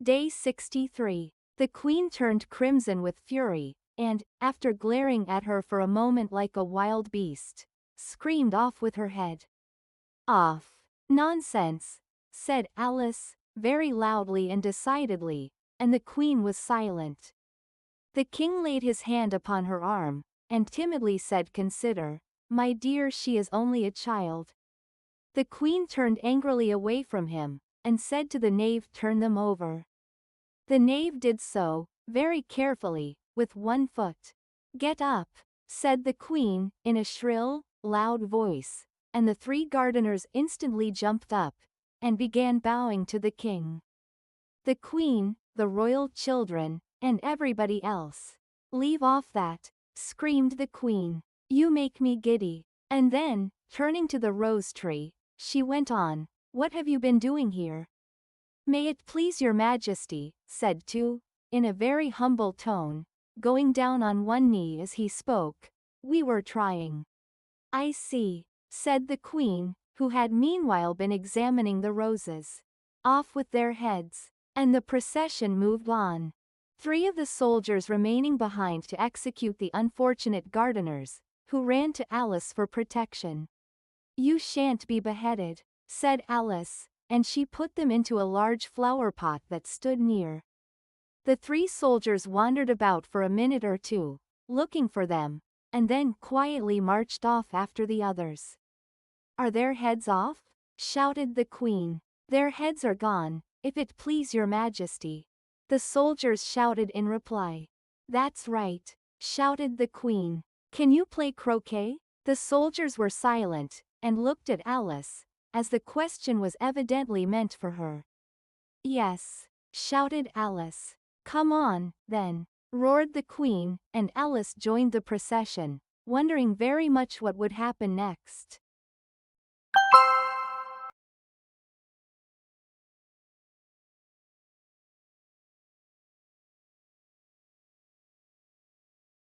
Day 63. The queen turned crimson with fury, and, after glaring at her for a moment like a wild beast, screamed off with her head off. Nonsense, said Alice, very loudly and decidedly, and the queen was silent. The king laid his hand upon her arm, and timidly said, "Consider, my dear, she is only a child." The queen turned angrily away from him, and said to the knave, "Turn them over." The knave did so, very carefully, with one foot. "Get up," said the queen, in a shrill, loud voice, and the 3 gardeners instantly jumped up, and began bowing to the king. The queen, the royal children, and everybody else. "Leave off that," screamed the queen. "You make me giddy." And then, turning to the rose tree, she went on, "What have you been doing here?" "May it please your majesty," said Tu, in a very humble tone, going down on one knee as he spoke, "we were trying." "I see," said the queen, who had meanwhile been examining the roses. "Off with their heads." And the procession moved on. 3 of the soldiers remaining behind to execute the unfortunate gardeners, who ran to Alice for protection. "You shan't be beheaded," said Alice, and she put them into a large flower pot that stood near. The 3 soldiers wandered about for a minute or two, looking for them, and then quietly marched off after the others. "Are their heads off?" shouted the queen. "Their heads are gone, if it please your majesty," the soldiers shouted in reply. "That's right," shouted the queen. "Can you play croquet?" The soldiers were silent, and looked at Alice, as the question was evidently meant for her. "Yes," shouted Alice. "Come on, then," roared the queen, and Alice joined the procession, wondering very much what would happen next.